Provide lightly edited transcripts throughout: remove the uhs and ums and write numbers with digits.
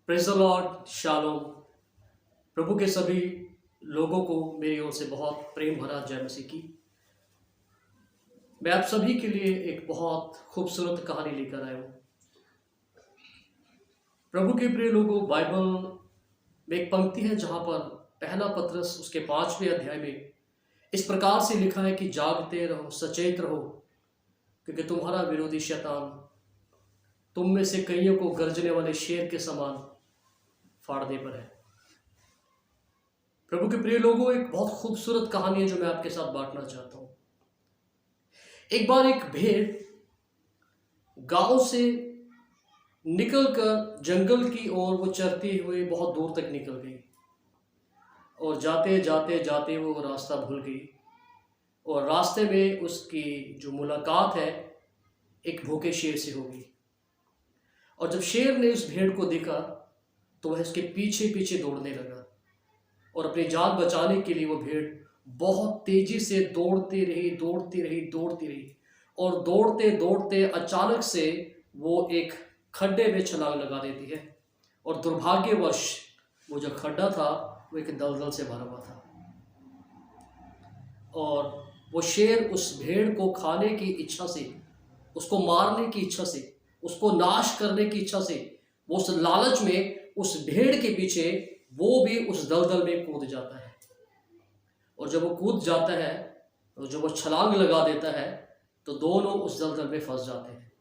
Praise the lord, शालोम। प्रभु के सभी लोगों को मेरी ओर से बहुत प्रेम भरा जय मसीह की। मैं आप सभी के लिए एक बहुत खूबसूरत कहानी लेकर आया हूँ। प्रभु के प्रिय लोगों, बाइबल में एक पंक्ति है जहाँ पर पहला पतरस उसके 5वें अध्याय में इस प्रकार से लिखा है कि जागते रहो, सचेत रहो, क्योंकि तुम्हारा विरोधी शैतान तुम में से कईयों को गरजने वाले शेर के समान फाड़ने पर है। प्रभु के प्रिय लोगों, एक बहुत खूबसूरत कहानी है जो मैं आपके साथ बांटना चाहता हूं। एक बार एक भेड़ गांव से निकलकर जंगल की ओर वो चरते हुए बहुत दूर तक निकल गई और जाते जाते जाते वो रास्ता भूल गई और रास्ते में उसकी जो मुलाकात है एक भूखे शेर से हो गई। और जब शेर ने उस भेड़ को देखा तो वह उसके पीछे पीछे दौड़ने लगा और अपनी जान बचाने के लिए वो भेड़ बहुत तेजी से दौड़ती रही और दौड़ते दौड़ते अचानक से वो एक खड्डे में छलांग लगा देती है और दुर्भाग्यवश वो जो खड्डा था वो एक दलदल से भरा हुआ था और वो शेर उस भेड़ को खाने की इच्छा से, उसको मारने की इच्छा से, उसको नाश करने की इच्छा से, वो उस लालच में उस भेड़ के पीछे वो भी उस दलदल में कूद जाता है। और जब वो कूद जाता है और जब वो छलांग लगा देता है तो दोनों उस दलदल में फंस जाते हैं।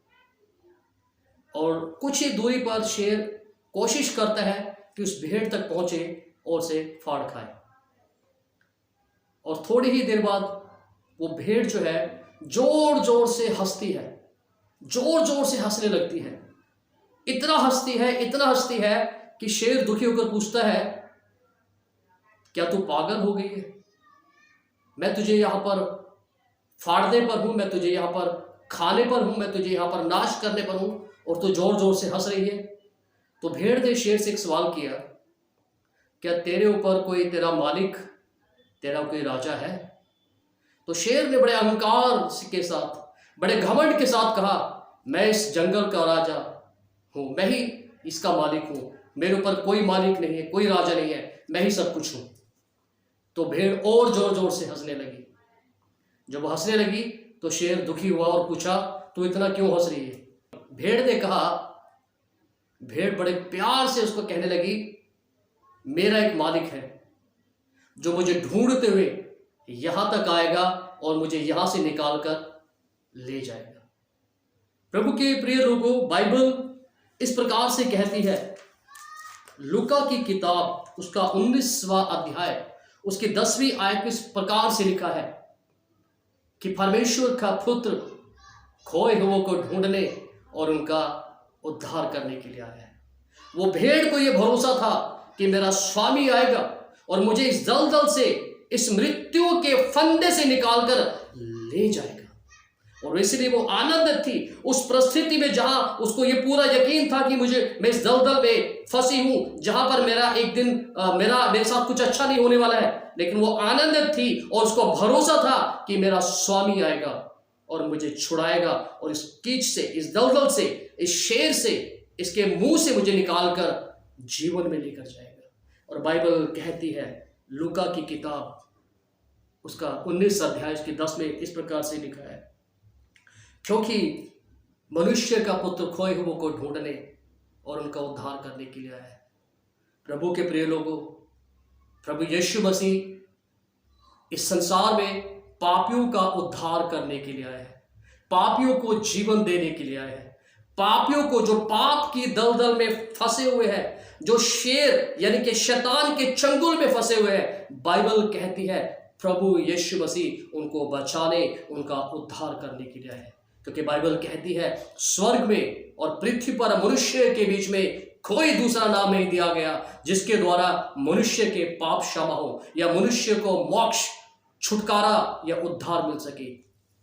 और कुछ ही दूरी पर शेर कोशिश करता है कि उस भेड़ तक पहुंचे और उसे फाड़ खाए। और थोड़ी ही देर बाद वो भेड़ जो है जोर जोर से हंसती है, जोर जोर से हंसने लगती है। इतना हंसती है कि शेर दुखी होकर पूछता है, क्या तू पागल हो गई है? मैं तुझे यहां पर फाड़ने पर हूं, मैं तुझे यहां पर खाने पर हूं, मैं तुझे यहां पर नाश करने पर हूं और तू जोर जोर से हंस रही है। तो भेड़ ने शेर से एक सवाल किया, क्या तेरे ऊपर कोई तेरा मालिक, तेरा कोई राजा है? तो शेर ने बड़े अहंकार के साथ, बड़े घमंड के साथ कहा, मैं इस जंगल का राजा हूं, मैं ही इसका मालिक हूं, मेरे ऊपर कोई मालिक नहीं है, कोई राजा नहीं है, मैं ही सब कुछ हूं। तो भेड़ और जोर जोर से हंसने लगी। जब वो हंसने लगी तो शेर दुखी हुआ और पूछा, तू इतना क्यों हंस रही है? भेड़ ने कहा, भेड़ बड़े प्यार से उसको कहने लगी, मेरा एक मालिक है जो मुझे ढूंढते हुए यहां तक आएगा और मुझे यहां से निकाल कर ले जाएगा। प्रभु के प्रिय लोगों, बाइबल इस प्रकार से कहती है, लूका की किताब उसका 19वां अध्याय उसकी 10वीं आयत इस प्रकार से लिखा है कि परमेश्वर का पुत्र खोए हुओं को ढूंढने और उनका उद्धार करने के लिए आया है। वो भेड़ को यह भरोसा था कि मेरा स्वामी आएगा और मुझे इस दलदल से, इस मृत्यु के फंदे से निकालकर ले जाएगा। और इसलिए वो आनंदित थी उस परिस्थिति में जहां उसको ये पूरा यकीन था कि मैं इस दलदल में फंसी हूं, जहां पर मेरा एक दिन मेरे साथ कुछ अच्छा नहीं होने वाला है। लेकिन वो आनंदित थी और उसको भरोसा था कि मेरा स्वामी आएगा और मुझे छुड़ाएगा और इस कीच से, इस दलदल से, इस शेर से, इसके मुंह से मुझे निकालकर जीवन में लेकर जाएगा। और बाइबल कहती है, लूका की किताब उसका 19 अध्याय उसके 10 में इस प्रकार से लिखा है, क्योंकि मनुष्य का पुत्र खोए हुओं को ढूंढने और उनका उद्धार करने के लिए आया है। प्रभु के प्रिय लोगों, प्रभु यीशु मसीह इस संसार में पापियों का उद्धार करने के लिए आया है, पापियों को जीवन देने के लिए आया है, पापियों को जो पाप की दलदल में फंसे हुए हैं, जो शेर यानी कि शैतान के चंगुल में फंसे हुए हैं, बाइबल कहती है प्रभु यीशु मसीह उनको बचाने, उनका उद्धार करने के लिए आया है। क्योंकि बाइबल कहती है, स्वर्ग में और पृथ्वी पर मनुष्य के बीच में कोई दूसरा नाम नहीं दिया गया जिसके द्वारा मनुष्य के पाप क्षमा हो या मनुष्य को मोक्ष, छुटकारा या उद्धार मिल सके,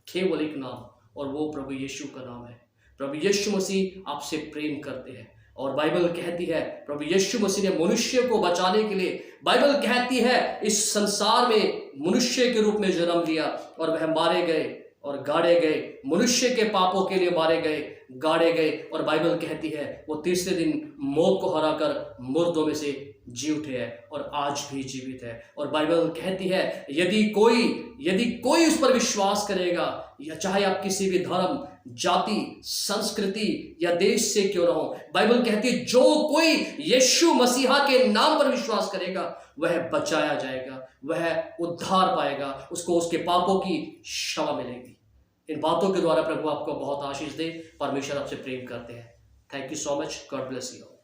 केवल एक नाम, और वो प्रभु यीशु का नाम है। प्रभु यीशु मसीह आपसे प्रेम करते हैं और बाइबल कहती है प्रभु यीशु मसीह ने मनुष्य को बचाने के लिए, बाइबल कहती है, इस संसार में मनुष्य के रूप में जन्म लिया और वह मारे गए और गाड़े गए मनुष्य के पापों के लिए मारे गए, गाड़े गए, और बाइबल कहती है वो तीसरे दिन मौत को हराकर मुर्दों में से जी उठे हैं और आज भी जीवित है। और बाइबल कहती है यदि कोई उस पर विश्वास करेगा, या चाहे आप किसी भी धर्म, जाति, संस्कृति या देश से क्यों ना हो, बाइबल कहती है जो कोई यीशु मसीहा के नाम पर विश्वास करेगा वह बचाया जाएगा, वह उद्धार पाएगा, उसको उसके पापों की क्षमा मिलेगी। इन बातों के द्वारा प्रभु आपको बहुत आशीष दे। परमेश्वर आपसे प्रेम करते हैं। Thank you so much. God bless you.